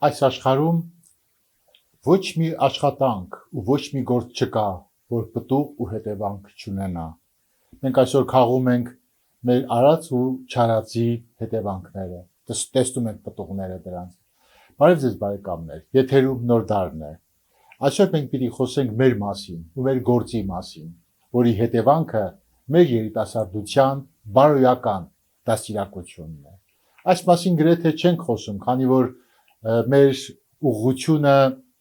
այս աշխարհում ոչ մի աշխատանք ու ոչ մի գործ չկա, որ պտուղ ու հետևանք չունենա։ Մենք այսօր քաղում ենք մեր արած ու չարածի հետևանքները, տեսնում ենք պտուղները դրանց։ Բարև ձեզ բարեկամներ, եթերում Նոր Դարն է։ Այսօր մենք պիտի խոսենք մեր մասին ու մեր գործի մասին, որի հետևանքը մեր երիտասարդության բարոյական դաստիարակությունն է։ Այս մասին գրեթե չենք խոսում, քանի որ մեր ուղղությունը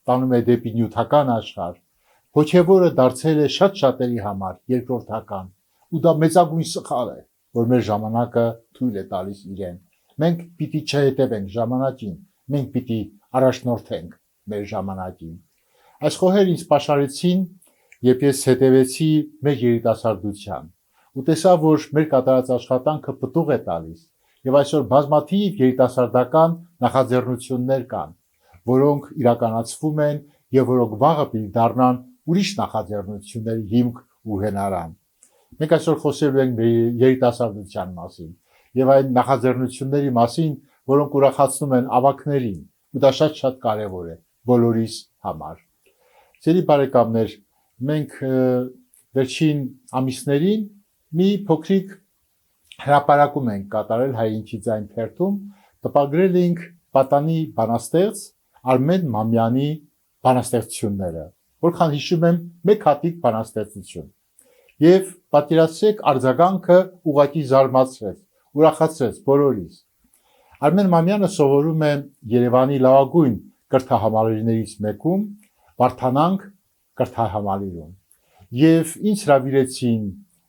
տանում է դեպի նյութական աշխարհ, հոգևորը դարձել է շատ շատերի համար երկրորդական, ու դա մեծագույն սխալ է, որ մեր ժամանակը թույլ է տալիս իրեն։ Մենք պիտի չհետևենք ժամանակին, մենք պիտի առաջնորդենք մեր ժամանակին։ Այս խոհերը ինձ պաշարեցին, երբ ես հետևեցի մեր երիտասարդության ու տեսա, որ մեր կատարած աշխատանքը պտուղ է տալիս, եւ այսօր բազմաթիվ երիտասարդական նախաձեռնություններ կան, որոնք իրականացվում են եւ որոնք վաղը պիտի դառնան ուրիշ նախաձեռնությունների հիմք ու հենարան։ Մենք այսօր խոսելու ենք երիտասարդության մասին եւ այն նախաձեռնությունների մասին, որոնք ուրախացնում են ավագներին, ու դա շատ կարեւոր է բոլորիս համար։ Սիրելի բարեկամներ, մենք վերջին ամիսներին մի փոքրիկ հրապարակում ենք կատարել հայինչի ձայն թերթում, տպագրել ենք պատանի բանաստեղծ Արմեն Մամյանի բանաստեղծությունները, որքան հիշում եմ մեկ հատիկ բանաստեղծություն։ Եվ պատկերացրեք արձագանքը ուղղակի զարմացրեց, ուրախացրեց բոլորիս։ Արմեն Մամյանը սովորում է Երևանի լավագույն կրթահամալիրներից մեկում, Վարդանանք կրթահամալիրում։ Եվ ինձ հրավիրեցին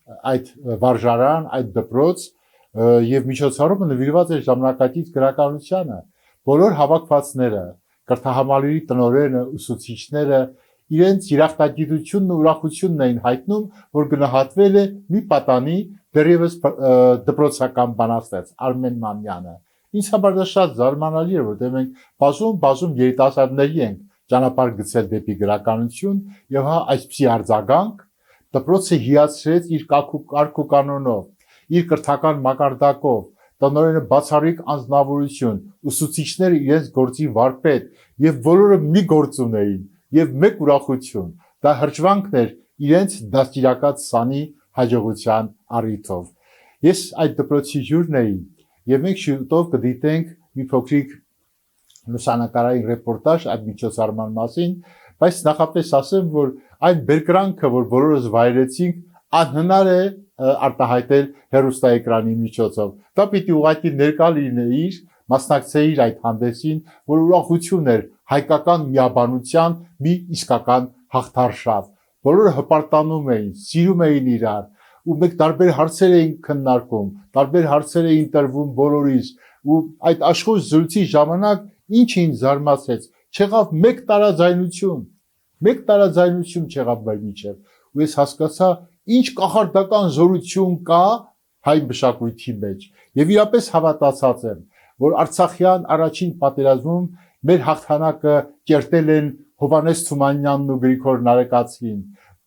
այդ վարժարան, այդ դպրոց, եւ միջոցառումը նվիրված էր ժամանակակից գրականությանը։ Բոլոր հավաքվածները, կրթահամալիրի տնօրենը, ուսուցիչները իրենց երախտագիտությունն ու ուրախությունն էին հայտնում, որ գնահատվել է մի պատանի դեռևս դպրոցական բանաստեղծ Արմեն Մամյանը։ Ինձ համար դա շատ զարմանալի է, որտեղ մենք բազում երիտասարդների ենք ճանապարհ գցել դեպի գրականություն, եւ հա այսպիսի արձագանք դպրոցը հիացրեց իր կարգ ու կանոնով, իր կրթական մակարդակով, տնօրենը բացառիկ անձնավորություն, ուսուցիչները իրենց գործի վարպետ, եւ բոլորը մի գործ ունեին եւ մեկ ուրախություն։ Դա հրճվանքն էր իրենց դաստիարակած սանի հաջողության առիթով։ Ես այդ դպրոցի հյուրն էի, եւ մենք շուտով կդիտենք մի փոքրիկ լուսանկարային ռեպորտաժ այդ միջոցառման մասին, բայց նախապես ասեմ, որ այն բերկրանքը, որ բոլորս վայելեցինք, անհնար է արտահայտել հեռուստաէկրանի միջոցով։ Դա պիտի ուղղակի ներկա լինեիր, մասնակցեիր այդ հանդեսին, որ ուրախություն էր հայկական միաբանության մի իսկական հաղթարշավ։ Բոլորը հպարտանում էին, սիրում էին իրար, ու մենք տարբեր հարցեր էինք քննարկում, տարբեր հարցեր էին տրվում բոլորիս, ու այդ աշխույժ զրույցի ժամանակ ինչ ինձ զարմացեց, չեղավ մեկ տարաձայնություն չեղավ մեր միջև, ու ես հասկացա ինչ կախարդական զորություն կա հայ մշակույթի մեջ, եւ իրապես հավատացած եմ, որ Արցախյան առաջին պատերազմում մեր հաղթանակը կերտել են Հովհաննես Թումանյանն ու Գրիգոր Նարեկացին,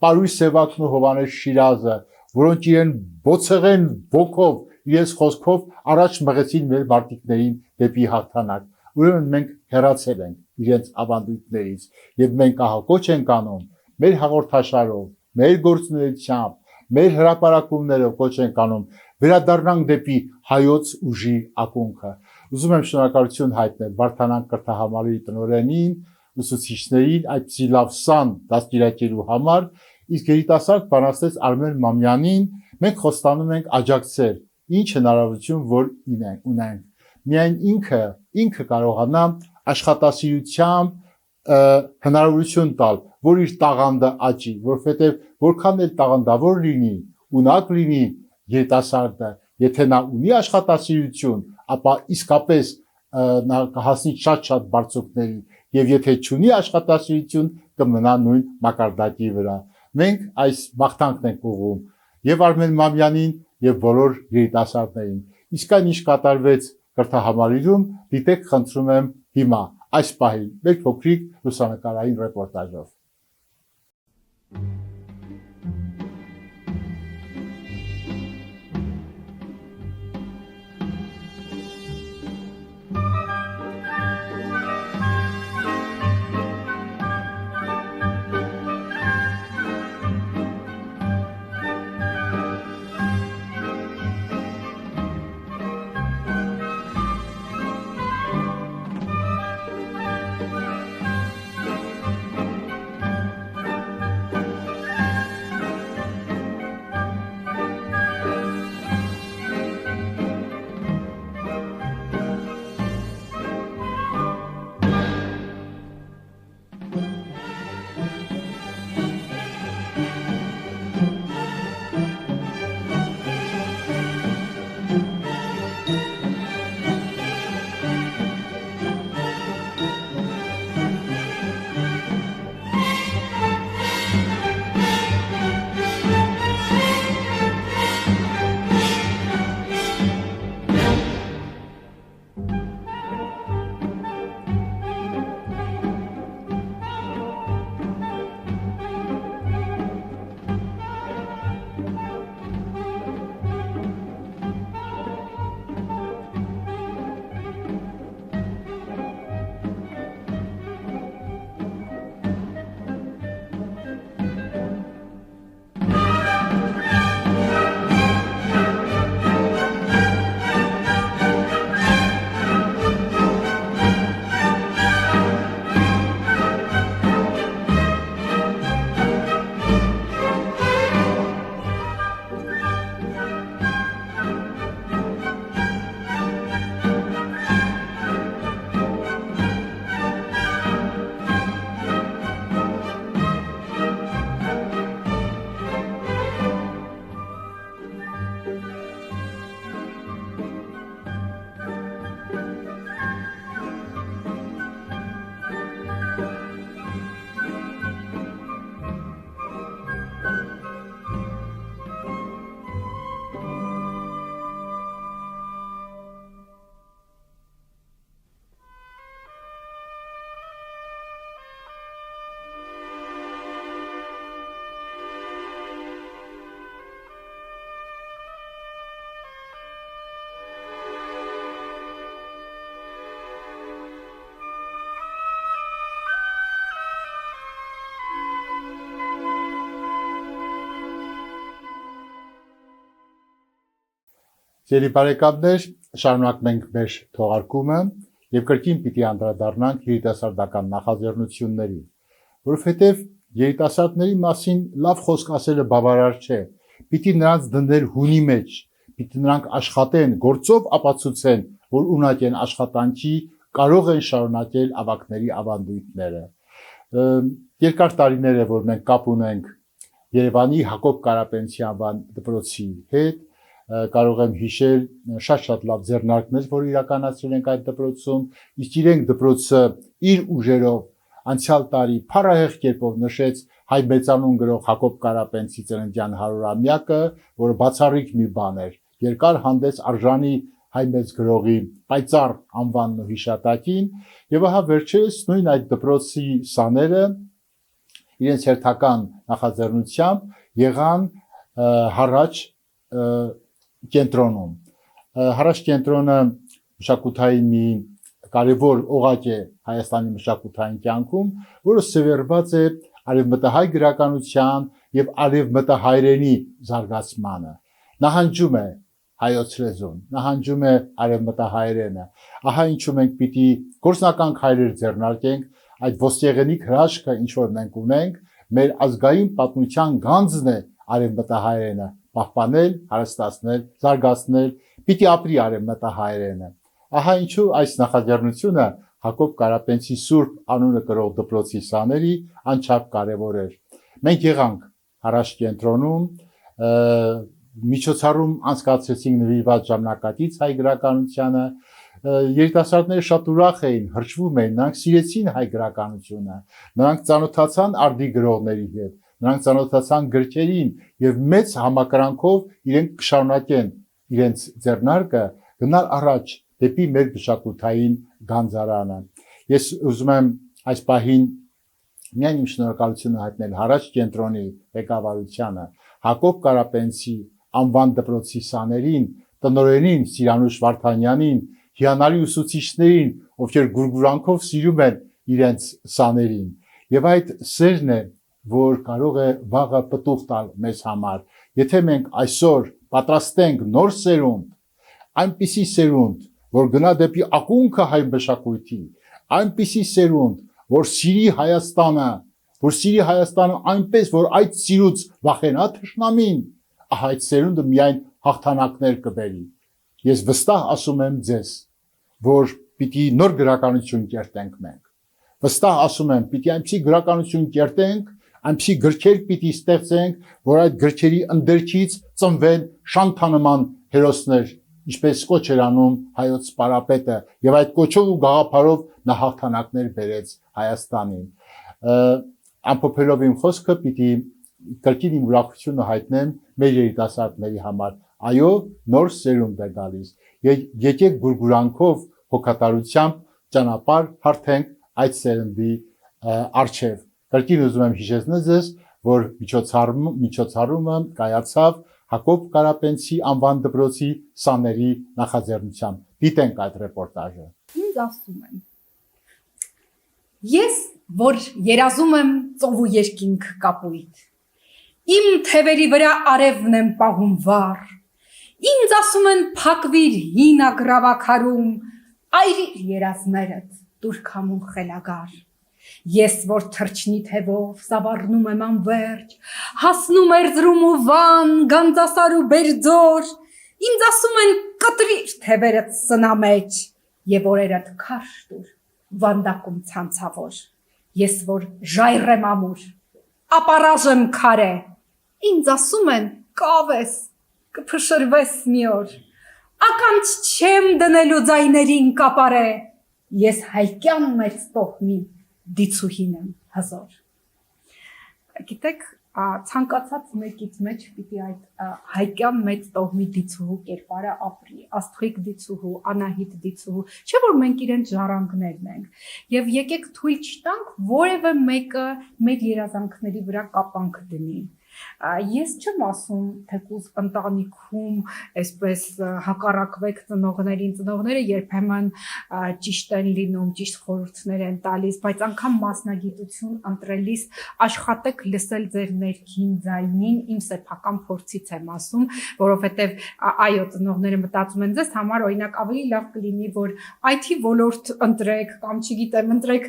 Պարույր Սևակն ու Հովհաննես Շիրազը, որոնք իրեն ոցեղեն ոգով, իրենց խոսքով առաջ մղեցին մեր մարտիկներին դեպի հաղթանակ։ Ուրեմն մենք հեռացել ենք իրենց ավանդույթներից, եւ մենք ահա կոչ ենք անում մեր հաղորդաշարով, մեր գործունեությամբ, մեր հրապարակումներով կոչ ենք անում վերադառնանք դեպի հայոց ուժի ակունքը։ Ուզում եմ շնորհակալություն հայտնել Վարդանանք կրթահամալիրի տնօրենին, ուսուցիչներին այդպիսի լավ սան դաստիարակելու համար, իսկ երիտասարդ բանաստեղծ Արմեն Մամյանին մենք խոստանում ենք աջակցել ինչ հնարավորություն որ ունենք։ Միայն ինքը կարողանա աշխատասիրությամբ հնարավորություն տալ, որ իր տաղանդը աճի, որովհետև որքան էլ տաղանդավոր լինի, ունակ լինի երիտասարդը, եթե նա ունի աշխատասիրություն, ապա իսկապես նա կհասնի շատ բարձունքների, եւ եթե չունի աշխատասիրություն, կմնա նույն մակարդակի վրա։ Մենք այս մաղթանքն ենք ուղղում եւ Արմեն Մամյանին եւ բոլոր երիտասարդներին։ Իսկ այն ինչ կատարվեց կրթահամալիրում, դիտեք խնդրում եմ հիմա այս պահին մեր փոքրիկ լուսանկարային ռեպորտաժով։ Սիրելի բարեկամներ, շարունակում ենք մեր թողարկումը եւ կրկին պիտի անդրադառնանք երիտասարդական նախաձեռնություններին, որովհետեւ երիտասարդների մասին լավ խոսք ասելը բավարար չէ, պիտի նրանց դնել հունի մեջ, պիտի նրանք աշխատեն, գործով ապացուցեն, որ ունակ են աշխատանքի, կարող են շարունակել ավագների ավանդույթները։ Երկար տարիներ է, որ մենք կապ ունենք Երևանի Հակոբ Կարապետյան դպրոցի հետ, կարող եմ հիշել շատ լավ ձեռնարկներ, որ իրականացրել ենք այդ դպրոցում, իսկ իրենք դպրոցը իր ուժերով անցյալ տարի փառահեղ կերպով նշեց հայ մեծանուն գրող Հակոբ Կարապետյանի ծննդյան 100-ամյակը, որը բացառիկ մի բան էր, երկար հանդես արժանի հայ մեծ գրողի պայծառ անվանն ու հիշատակին, եւ ահա վերջերս նույն այդ դպրոցի սաները իրենց հերթական նախաձեռնությամբ եղան Հարաճ կենտրոնում։ Հարաճ կենտրոնը մշակութային մի կարևոր օղակ է Հայաստանի մշակութային կյանքում, որը սևեռված է արևմտահայ գրականության եւ արևմտահայերենի զարգացմանը։ Նահանջում է հայոց լեզուն, նահանջում է արևմտահայերենը։ Ահա ինչու մենք պիտի գործնական քայլեր ձեռնարկենք այդ ոսկեղենիկ հրաշքը, ինչ որ մենք ունենք, մեր ազգային պատմության գանձն է արևմտահայերենը, պահպանել, հարստացնել, զարգացնել, պիտի ապրի արևմտահայերենը։ Ահա ինչու այս նախաձեռնությունը Հակոբ Կարապետյանի Սուրբ անունը կրող դպրոցի սաների անչափ կարևոր էր։ Մենք եղանք Հարաճ կենտրոնում, միջոցառում անցկացրեցինք նվիրված ժամանակակից հայ գրականությանը, երիտասարդները շատ ուրախ էին, հրճվում էին, նրանք սիրեցին հայ գրականությունը, նրանք ծանոթացան արդի գրողների հետ, նրանք ծանոթացան գրքերին եւ մեծ համակրանքով իրենք կշարունակեն իրենց ձեռնարկը գնալ առաջ դեպի մեր մշակութային գանձարանը։ Ես ուզում եմ այս պահին միայն իմ շնորհակալությունը հայտնել Հարաճ կենտրոնի ղեկավարությանը, Հակոբ Կարապետյանի անվան դպրոցի սաներին, տնօրենին Սիրանուշ Վարդանյանին, հիանալի ուսուցիչներին, ովքեր գուրգուրանքով սիրում են իրենց սաներին։ Եվ այդ սերն է, որ կարող է վաղը պտուղ տալ մեզ համար։ Եթե մենք այսօր պատրաստենք նոր սերունդ, այնպիսի սերունդ, որ գնա դեպի ակունքը հայ մշակույթի, այնպիսի սերունդ, որ սիրի Հայաստանը այնպես, որ այդ սիրուց վախենա թշնամին, ահա այդ սերունդը միայն հաղթանակներ կբերի։ Ես վստահ ասում եմ ձեզ, որ պիտի նոր գրականություն կերտենք մենք։ Վստահ ասում եմ, պիտի այնպիսի գրականություն կերտենք, այնպիսի գրքեր պիտի ստեղծենք, որ այդ գրքերի ընդերքից ծնվեն շանթանման հերոսներ, ինչպես կոչ էր անում հայոց սպարապետը, եւ այդ կոչով ու գաղափարով նա հաղթանակներ բերեց Հայաստանին։ Ամփոփելով իմ խոսքը, պիտի կրկին իմ ուրախությունը հայտնեմ մեր երիտասարդների համար։ Այո, նոր սերունդ է գալիս։ Եկեք գուրգուրանքով, հոգատարությամբ ճանապարհ հարթենք այդ սերնդի առջև։ Կրկին ուզում եմ հիշեցնել ձեզ, որ միջոցառումը կայացավ Հակոբ Կարապետյանի անվան դպրոցի սաների նախաձեռնությամբ։ Դիտենք այդ ռեպորտաժը։ Ինձ ասում են. Ես, որ երազում եմ ծով ու երկինք կապույտ, իմ թևերի վրա արևն եմ պահում վառ, ինձ ասում են փակվիր հին ագրավակարում, այրիր երազներդ դուր քամուն խելագար։ Ես, որ թրջնի թևով սավառնում եմ անվերջ, հասնում Էրզրում ու Վան, Գանձասար ու Բերձոր, ինձ ասում են կտրիր թևերդ սնամեջ, եւ օրերդ քարշ դուր, վանդակում ցանցավոր, ես, որ ժայռ եմ ամուր, ապարաժ եմ քարե, ինձ ասում են կավես, կփշրվես մի օր, ականջ չեմ դնելու ձայներին կապարե, ես հայկյան մեծ տոհմի դիցուհին եմ հզոր։ Գիտեք, ցանկացած մեկից մեջ պիտի այդ հայկյան մեծ տոհմի դիցուհու կերպարը ապրի, Աստղիկ դիցուհու, Անահիտ դիցուհու, չէ՞ որ մենք իրենց ժառանգներն ենք, եւ եկեք թույլ չտանք որևէ մեկը մեր երազանքների վրա կապանք դնի։ Ես չեմ ասում թեկուզ ընտանիքում այսպես հակառակվեք ծնողներին, ծնողները երբեմն ճիշտ են լինում, ճիշտ խորհուրդներ են տալիս, բայց անգամ մասնագիտություն ընտրելիս աշխատեք լսել ձեր ներքին ձայնին, իմ սեփական փորձից եմ ասում, որովհետև այո, ծնողները մտածում են ձեզ համար օրինակ ավելի լավ կլինի, որ IT ոլորտ ընտրեք կամ չգիտեմ, ընտրեք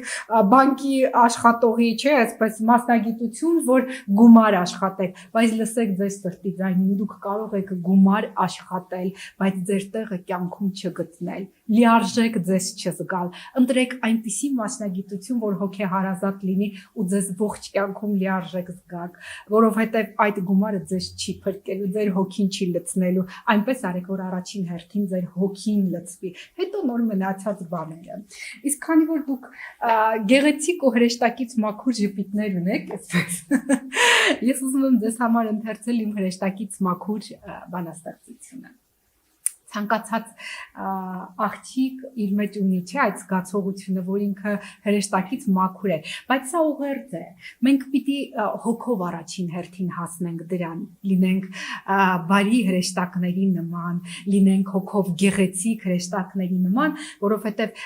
բանկի աշխատողի, չէ, այսպես մասնագիտություն, որ գումար աշխատեք, բայց լսեք ձեր սրտի ձայնին, դուք կարող եք գումար աշխատել, բայց ձեր տեղը կյանքում չգտնել, լիարժեք ձեզ չզգալ, ընտրեք այնպիսի մասնագիտություն, որ հոգեհարազատ լինի ու ձեզ ողջ կյանքում լիարժեք զգաք, որովհետև այդ գումարը ձեզ չի փրկելու, ձեր հոգին չի լցնելու, այնպես արեք, որ առաջին հերթին ձեր հոգին լցվի, հետո նոր մնացած բաները։ Իսկ քանի որ դուք գեղեցիկ ու հրեշտակից մաքուր ժպիտներ ունեք, այսպես ես ուզում եմ ձեզ համար ընթերցել իմ հրեշտակից մաքուր բանաստեղծությունը։ Ցանկացած աղջիկ իր մեջ ունի, չէ, այդ զգացողությունը, որ ինքը հրեշտակից մաքուր է, բայց սա ուղերձ է։ Մենք պիտի հոգով առաջին հերթին հասնենք դրան, լինենք բարի հրեշտակների նման, լինենք հոգով գեղեցիկ հրեշտակների նման, որովհետև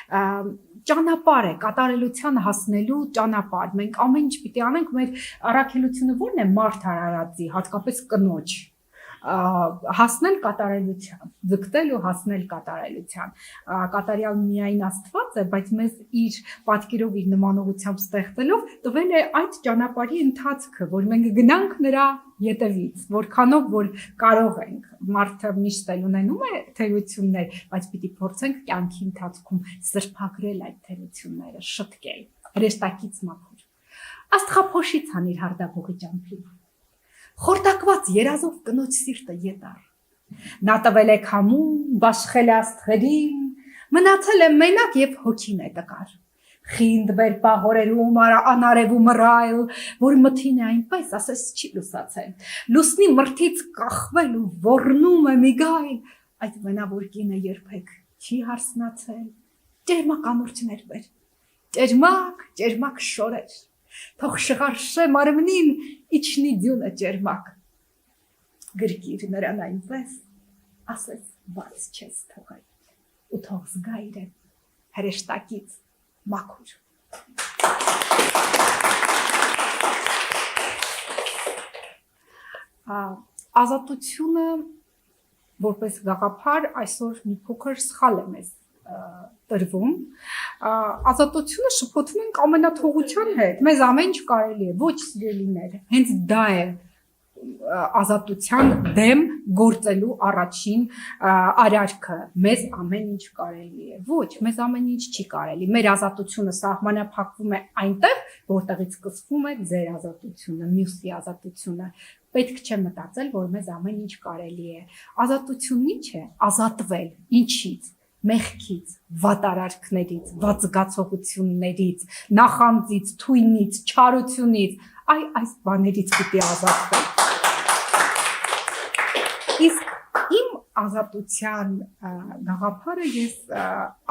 ճանապարհ է, կատարելության հասնելու ճանապարհ։ Մենք ամեն ինչ պիտի անենք, մեր առաքելությունը ո՞րն է մարդ արարածի, հատկապես կնոջ։ Հասնել կատարելության, ձգտել ու հասնել կատարելության։ Կատարյալ միայն Աստված է, բայց մեզ իր պատկերով, իր նմանողությամբ ստեղծելով տվել է այդ ճանապարհի ընթացքը, որ մենք գնանք նրա ետևից, որքանով որ կարող ենք։ Մարդը միշտ էլ ունենում է թերություններ, բայց պիտի փորձենք կյանքի ընթացքում սրբագրել այդ թերությունները, շտկել, հրեշտակից մաքուր։ Աստղափոշից հանիր հարդագողի ճամփին։ Խորտակված երազով կնոջ սիրտը ետար։ Նա տվել է քամուն, բաշխել է աստղերին, մնացել է մենակ եւ հոգին է տկար։ Խինդ բեր պահորերում անարև ու մռայլ, որ մթին է այնպես, ասես չի լուսացել։ Լուսնի մրթից կախվել ու ոռնում է մի գայլ, այդ մենավոր կինը երբեք չի հարսնացել։ Ճերմակ անորչներ բեր, ճերմակ շորեր։ Թող շղարշե մարմնին իջնի ձյունը ճերմակ։ Գրկիր նրան այնպես, ասես բաց չես թողել, ու թող զգա իրեն հրեշտակից մաքուր։ Ազատությունը որպես գաղափար այսօր մի փոքր սխալ է մեզ տրվում, ազատությունը շփոթվում ենք ամենաթողության հետ, մեզ ամեն ինչ կարելի է, ոչ սիրելիներ, հենց դա է ազատության դեմ գործելու առաջին արարքը, մեզ ամեն ինչ կարելի է, ոչ, մեզ ամեն ինչ չի կարելի, մեր ազատությունը սահմանափակվում է այնտեղ, որտեղից սկսվում է ձեր ազատությունը, մյուսի ազատությունը, պետք չէ մտածել, որ մեզ ամեն ինչ կարելի է, ազատությունն ինչ է, ազատվել, ինչից, մեղքից, վատարարքներից, վատ զգացողություններից, նախանձից, թույնից, չարությունից, այս բաներից պիտի ազատվել։ Իսկ իմ ազատության գաղափարը ես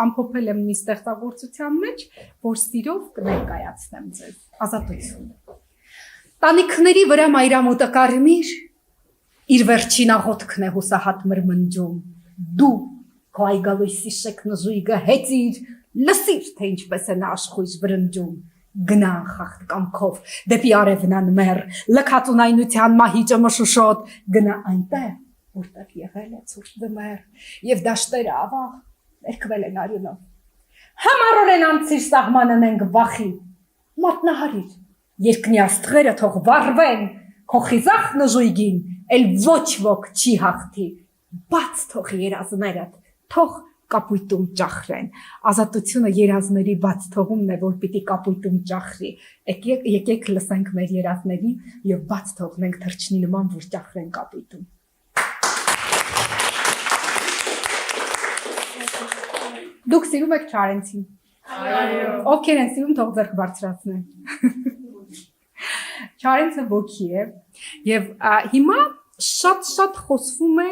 ամփոփել եմ մի ստեղծագործության մեջ, որ սիրով կներկայացնեմ ձեզ ազատությունը։ Տանիքների վրա մայրամուտը կարմիր, իր վերջին աղոթքն է հուսահատ մրմնջում, դու քո այգալույսի շեկնժույգը հեծիր, լսիր, թե ինչպես է նա աշխույժ վրնջում, գնա անխախտ կամքով, դեպի արևն անմեռ, լքած ունայնության մահիճը մշուշոտ, գնա այնտեղ, որտեղ եղել է ցուրտ ձմեռ, եւ դաշտերը ավաղ ներքվել են արյունով։ Համառորեն անցիր սահմանն ենք վախի, մատնահարիր, երկնի աստղերը թող վառվեն, քո խիզախ նժույգին, էլ ոչ ոք չի հաղթի, բաց թող երազներդ, թող կապույտում ճախրեն, ազատությունը երազների բաց թողումն է, որ պիտի կապույտում ճախրի, եկեք լսենք մեր երազներին և բաց թողնենք թրջնի նման, որ ճախրեն կապույտում։ Դուք սիրում եք Չարենցին։ Ովքեր են սիրում, թող ձեռք բարձրացնեն։ Չարենցը ոգի է և հիմա շատ խոսվում է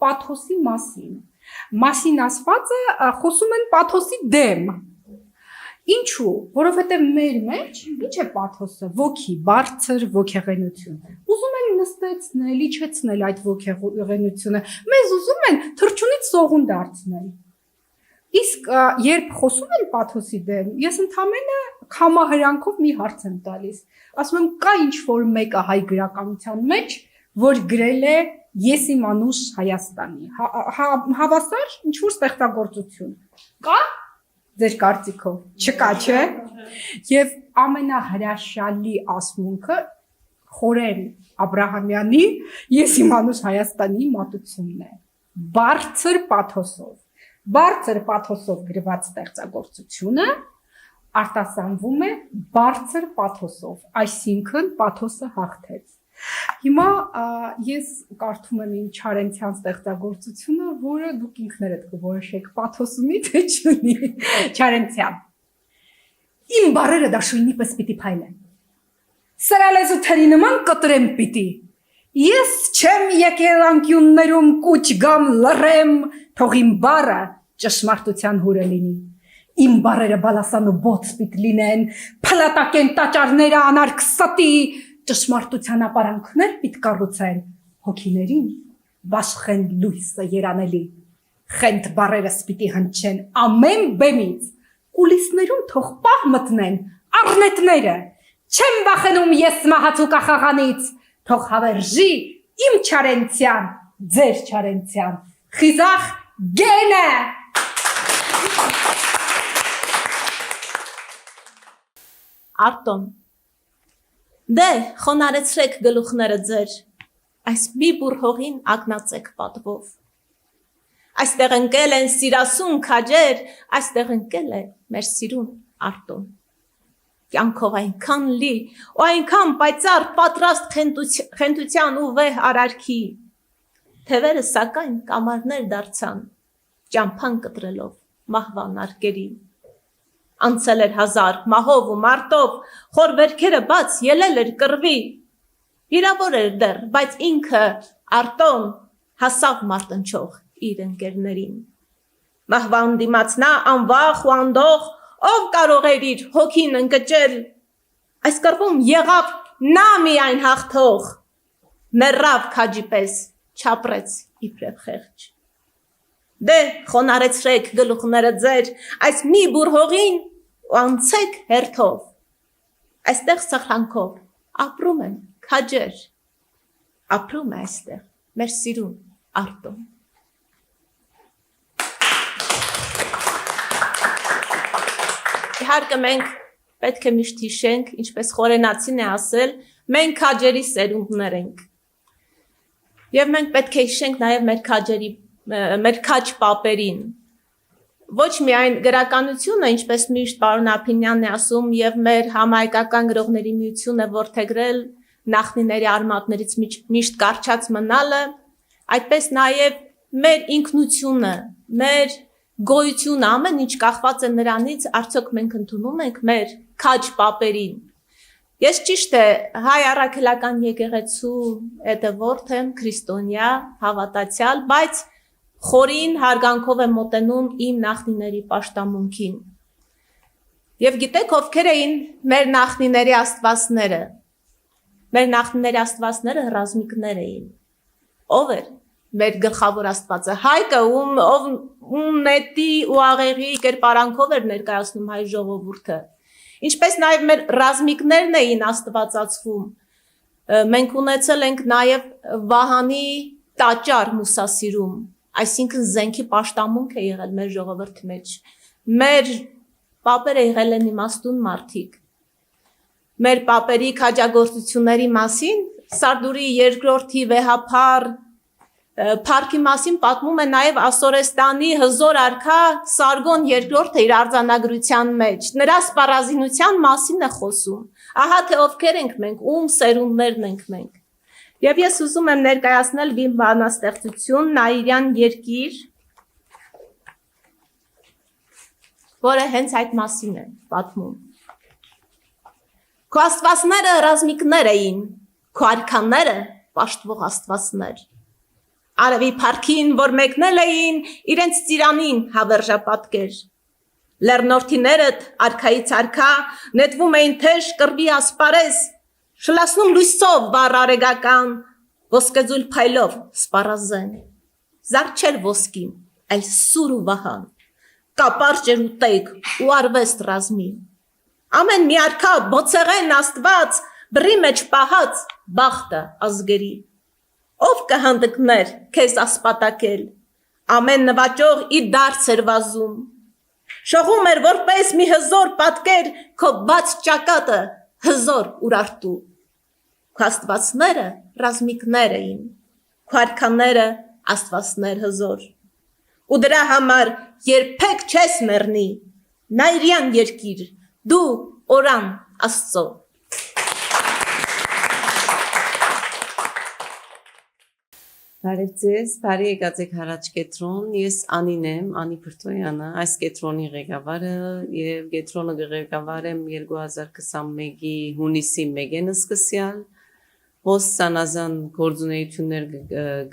պաթոսի մասին ասվածը խոսում են պաթոսի դեմ։ Ինչու, որովհետև մեր մեջ ինչ է պաթոսը, ոգի, բարձր ոգեղենություն։ Ուզում են նստեցնել, իջեցնել այդ ոգեղենությունը։ Մեզ ուզում են թռչունից սողուն դարձնել։ Իսկ երբ խոսում են պաթոսի դեմ, ես ընդամենը համահրանքով մի հարց եմ տալիս։ Ասում եմ, կա ինչ-որ մեկը հայ գրականության մեջ, որ գրել է «Ես իմ անուշ Հայաստանի»։ Հավասար ինչ-որ ստեղծագործություն։ Կա ձեր կարծիքով։ Չկա, չէ՞։ Եվ ամենահրաշալի ասմունքը Խորեն Աբրահամյանի «Ես իմ անուշ Հայաստանի» մատուցումն է։ Բարձր պաթոսով գրված ստեղծագործությունը արտասանվում է բարձր պաթոսով, այսինքն պաթոսը հաղթեց։ Հիմա ես կարդում եմ իմ Չարենցյան ստեղծագործությունը, որը դուք ինքներդ կորոշեք պաթոս ունի թե չունի։ Չարենցյան։ Իմ բառերը դաշույնի պես պիտի փայլեն։ Սրալեզու թերի նման կտրեմ պիտի։ Ես չեմ եկել անկյուններում կուչ գամ լռեմ, թող իմ բառը ճշմարտության հուրը լինի։ Իմ բառերը բալասան ու բոց պիտի լինեն, փլատակեն տաճարները անարգ ստի, ճշմարտության ապարանքներ պիտի կառուցեն, հոգիներին բաշխեն լույսը երանելի։ Խենթ բառերս պիտի հնչեն ամեն բեմից, կուլիսներում թող պահ մտնեն առնետները, չեմ վախենում ես մահացու կախաղանից, թող հավերժի իմ Չարենցյան, ձեր Չարենցյան, խիզախ գենը։ Արտոն, դե խոնարեցրեք գլուխները ձեր, այս մի բուր հողին ակնացեք պատվով, այստեղ ընկել են սիրասուն քաջեր, այստեղ ընկել է մեր սիրուն Արտոն, կյանքով այնքան լի ու այնքան պայծառ պատրաստ խենթության ու վեհ արարքի, թևերը սակայն կամարներ դարձան, ճամփան կտրելով մահվան արկերի, անցել էր հազար մահով ու մարտով, խոր վերքերը բաց ելել էր կռվի, վիրավոր էր դեռ, բայց ինքը Արտոն հասավ մարտնչող իր ընկերներին, մահվան դիմաց նա անվախ ու անդող, ով կարող էր իր հոգին ընկճել, այս կռվում եղավ նա միայն հաղթող, մեռավ քաջի պես, չապրեց իբրև խեղճ։ Դե խոնարեցրեք գլուխները ձեր, այս մի բուր հողին ու անցեք հերթով, այստեղ սխրանքով ապրում են քաջեր, ապրում է այստեղ մեր սիրուն Արտոն։ Իհարկե մենք պետք է միշտ հիշենք, ինչպես Խորենացին է ասել, մենք քաջերի սերունդներ ենք։ Եվ մենք պետք է հիշենք նաև մեր քաջ պապերին։ Ոչ միայն գրականությունը, ինչպես միշտ պարոն Ափինյանն է ասում, եւ մեր համահայկական գրողների միությունը որդեգրել նախնիների արմատներից միշտ կարճած մնալը, այդպես նաև մեր ինքնությունը, մեր գոյությունը, ամեն ինչ կախված է նրանից, արդյոք մենք ընդունում ենք մեր քաջ պապերին։ Ես ճիշտ է հայ առաքելական եկեղեցու հետևորդ եմ, քրիստոնյա, հավատացյալ, բայց խորին հարգանքով եմ մոտենում իմ նախնիների պաշտամունքին։ Եվ գիտեք ովքեր էին մեր նախնիների աստվածները։ Մեր նախնիների աստվածները ռազմիկներ էին։ Ով էր մեր գլխավոր աստվածը։ Հայկը, ում նետի ու աղեղի կերպարանքով էր ներկայացնում հայ ժողովուրդը։ Ինչպես նաև մեր ռազմիկներն էին աստվածացվում։ Մենք ունեցել ենք նաև Վահանի տաճար Մուսասիրում, այսինքն զենքի պաշտամունք է եղել մեր ժողովրդի մեջ։ Մեր պապերը եղել են իմաստուն մարդիկ։ Մեր պապերի քաջագործությունների մասին Սարդուրի երկրորդի վեհափառ Փառքի մասին պատմում է նաև Ասորեստանի հզոր արքա Սարգոն II-ը իր արձանագրության մեջ։ Նրա սպառազինության մասին է խոսում։ Ահա թե ովքեր ենք մենք, ում սերունդներն ենք մենք։ Եվ ես ուզում եմ ներկայացնել իմ բանաստեղծություն Նաիրյան երկիր, որը հենց այդ մասին է պատմում։ Քո աստվածները ռազմիկներ էին, քո արքաները պաշտվող աստվածներ։ Արևի փառքին, որ մեկնել էին, իրենց ծիրանին հավերժապատկեր։ Լեռնորդիներդ արքայից արքա նետվում էին թեժ կռվի ասպարես, շլացնում լույսով վառ արեգական, ոսկեձուլ փայլով սպառազեն, զարչեր ոսկին, այլ սուր ու վահան, կապարճ էր ուտեգ ու արվեստ ռազմին, ամեն մի արքա բոցեղեն աստված, բրի մեջ պահած բախտը ազգերի, ով կհանդկներ քեզ ասպատակել, ամեն նվաճող իր դարձ էր վազում, շողում էր որպես մի հզոր պատկեր քո բաց ճակատը հզոր ուրարտու, քո աստվածները ռազմիկներ էին, քո արքաները աստվածներ հզոր, ու դրա համար երբեք չես մեռնի, նայրյան երկիր, դու օրան Աստծո։ Բարև ձեզ, բարի եկած եք Հարաճ կետրոն, ես Անին եմ, Անի Փրտոյանը, այս կետրոնի ղեկավարը եւ կետրոնը ղեկավարեմ 2021-ի հունիսի 1-ին սկսյալ, հոս սանազան գործունեություններ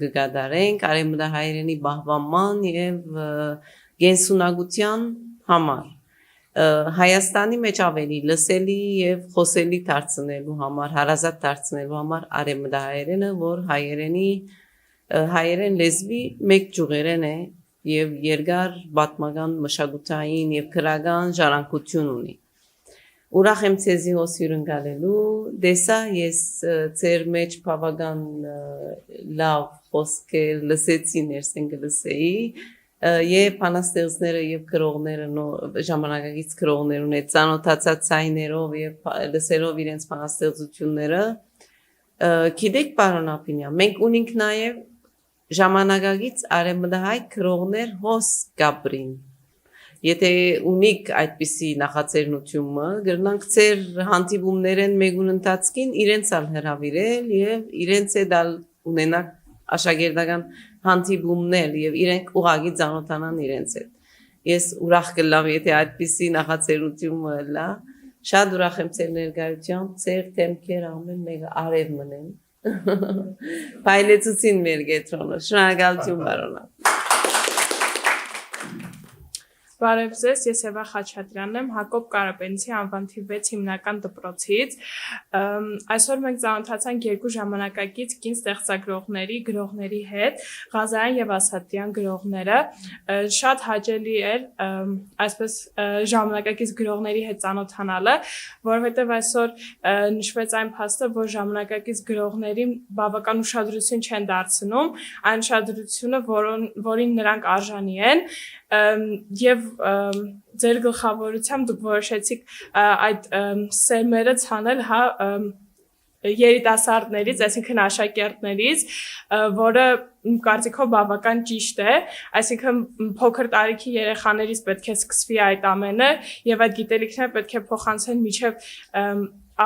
կգադարենք արևմտահայերենի բահբանման եւ գենսունակության համար։ Հայաստանի մեջ ավելի լսելի եւ խոսելի դարձնելու համար, հարազատ դարձնելու համար արևմտահայերենը, որ հայերեն լեզվի մեկ ճյուղերեն է եւ երկար պատմական մշակութային եւ քրական ժառանգություն ունի։ Ուրախ եմ ցեզի հոս հյուրընկալելու, դեսա ես ձեր մեջ բավական լավ խոսքեր լսեցի, ներսեն կլսեի, եւ բանաստեղծները եւ գրողները ժամանակակից գրողներուն այդ ծանոթացած ցայներով եւ լսելով իրենց բանաստեղծությունները գիտեք պարոն Ափինյան, մենք ունենք նաեւ ժամանակակից արևմտահայ գրողներ հոս Գաբրին։ Եթե ունիք այդպիսի նախաձեռնությունը, գրնանք ձեր հանդիպումներեն մեգուն ընթացքին իրենց ալ հրավիրել եւ իրենց հետ ալ ունենակ աշակերտական հանդիպումներ եւ իրենք ուղագի ծանոթանան իրենց հետ։ Ես ուրախ կլամ, եթե այդպիսի նախաձեռնությունը լա, շատ ուրախ եմ ձեր ներկայությամբ, ձեր թեմքեր ամեն մեկը արև մնեն։ Փայլեցուցին մեր կետրոնը, շնորհակալություն բարոնա։ Բարև ձեզ, ես Եվա Խաչատրյանն եմ, Հակոբ Կարապետյանցի անվան թիվ 6 հիմնական դպրոցից։ Այսօր մենք ծանոթացանք երկու ժամանակակից կին ստեղծագրողների, գրողների հետ, Ղազարյան եւ Ասատյան գրողները։ Շատ հաճելի էր այսպես ժամանակակից գրողների հետ ծանոթանալը, որովհետեւ այսօր նշվեց այն փաստը, որ ժամանակակից գրողներին բավական ուշադրություն չեն դարձնում, այն ուշադրությունը, որին նրանք արժանի են, եւ ձեր գլխավորությամբ դուք որոշեցիք այդ սերմերը ցանել հա երիտասարդներից, այսինքն աշակերտներից, որը կարծիքով բավական ճիշտ է, այսինքն փոքր տարիքի երեխաներից պետք է սկսվի այդ ամենը եւ այդ գիտելիքները պետք է փոխանցեն մինչեւ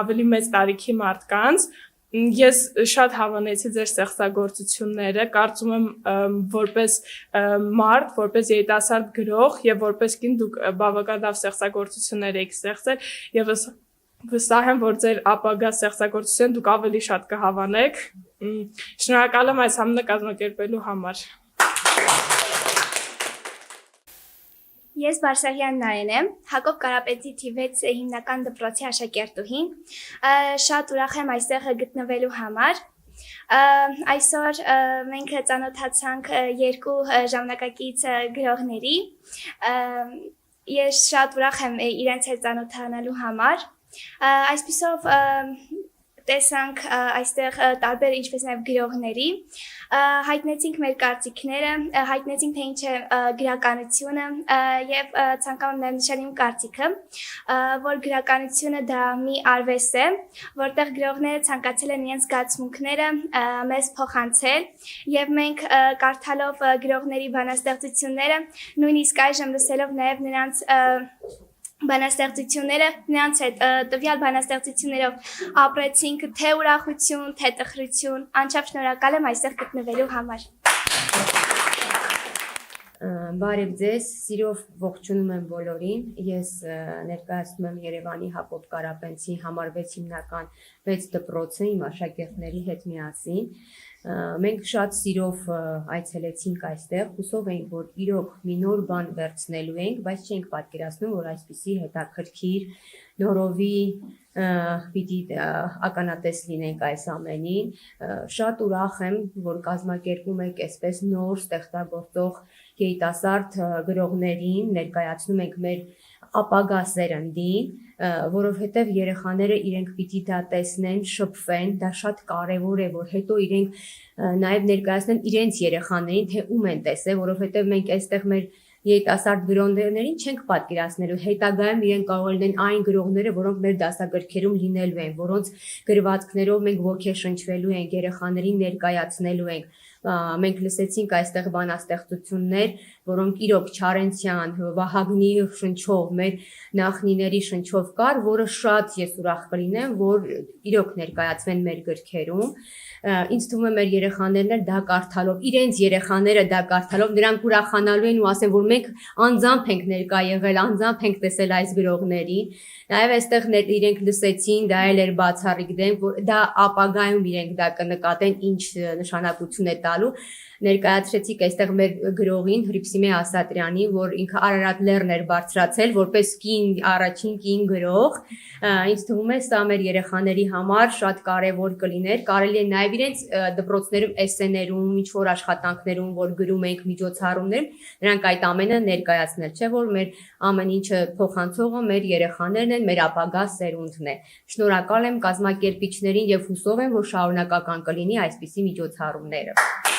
ավելի մեծ տարիքի մարդկանց։ Ես շատ հավանեցի ձեր ստեղծագործությունները, կարծում եմ որպես մարդ, որպես երիտասարդ գրող եւ որպես կին դուք բավական լավ ստեղծագործություններ եք ստեղծել եւ վստահ եմ, որ ձեր ապագա ստեղծագործությունը դուք ավելի շատ կհավանեք։ Շնորհակալ եմ այս համը կազմակերպելու համար։ Ես Բարսեղյան Նարեն եմ, Հակոբ Կարապետի թիվ 6 հիմնական դպրոցի աշակերտուհին, շատ ուրախ եմ այստեղ գտնվելու համար։ Այսօր մենք ծանոթացանք երկու ժամանակակից գրողների, ես շատ ուրախ եմ իրենց հետ ծանոթանալու համար, այսպիսով տեսանք այստեղ տարբեր ինչպես նաև գրողների, հայտնեցինք մեր կարծիքները, հայտնեցինք թե ինչ է գրականությունը եւ ցանկանում եմ նաև նշել իմ կարծիքը, որ գրականությունը դա մի արվեստ է, որտեղ գրողները ցանկացել են իրենց զգացմունքները մեզ փոխանցել եւ մենք կարդալով գրողների բանաստեղծությունները, նույնիսկ այժմ լսելով նաև նրանց բանաստեղծությունները, նրանց հետ տվյալ բանաստեղծություններով ապրեցինք թե ուրախություն, թե տխրություն, անչափ շնորհակալ եմ այստեղ գտնվելու համար։ Բարև ձեզ, սիրով ողջունում եմ բոլորին, ես ներկայացնում եմ Երևանի Հակոբ Կարապետյանցի համար 6 հիմնական 6 դպրոցը իմ աշակերտների հետ միասին։ Մենք շատ սիրով այցելեցինք այստեղ, հուսով ենք, որ իրոք մի նոր բան վերցնելու ենք, բայց չենք պատկերացնում, որ այսպիսի հետաքրքիր նորովի պիտի ականատես լինենք այս ամենին։ Շատ ուրախ եմ, որ կազմակերպում եք այսպես նոր ստեղծագործող երիտասարդ գրողներին, ներկայացնում ենք մեր ապագա սերնդին, որովհետև երեխաները իրենք պիտի դա տեսնեն, շփվեն, դա շատ կարևոր է, որ հետո իրենք նաև ներկայացնեն իրենց երեխաներին, թե ում են տեսել, որովհետև մենք այստեղ մեր երիտասարդ գրողներին չենք պատկերացնելու, հետագայում իրենք կարող լինեն այն գրողները, որոնք մեր դասագրքերում լինելու են, որոնց գրվածքներով մենք ոգեշնչվելու ենք, երեխաներին ներկայացնելու ենք։ Մենք լսեցինք այստեղ բանաստեղծություններ, որոնք իրոք Չարենցյան, Վահագնի շնչով, մեր նախնիների շնչով կար, որը շատ ես ուրախ կլինեմ, որ իրոք ներկայացվեն մեր գրքերում։ Ինձ թվում է մեր երեխաներն էլ դա կարդալով, իրենց երեխաները դա կարդալով, նրանք ուրախանալու են ու ասեն, որ մենք անձամբ ենք ներկա եղել, անձամբ ենք տեսել այս գրողներին։ Նաև այստեղ իրենք լսեցին, դա էլ էր բացառիկ դեմ, որ դա ապագայում իրենք դա կնկատեն, ինչ նշանակություն է տալու։ Ներկայացրեցիք այստեղ մեր գրողին Հրիփսիմե Ասատրյանին, որ ինքը Արարատ լեռն էր բարձրացել որպես առաջին կին գրող։ Ինձ թվում է սա մեր երեխաների համար շատ կարևոր կլիներ, կարելի է նաև իրենց դպրոցներում էսսեներում, ինչ որ աշխատանքներում, որ գրում ենք միջոցառումներում, նրանք այդ ամենը ներկայացնել, չէ՞ որ մեր ամեն ինչը փոխանցողը մեր երեխաներն են, մեր ապագա սերունդն է։ Շնորհակալ եմ կազմակերպիչներին եւ հուսով եմ, որ շարունակական կլինի այսպիսի միջոցառումները։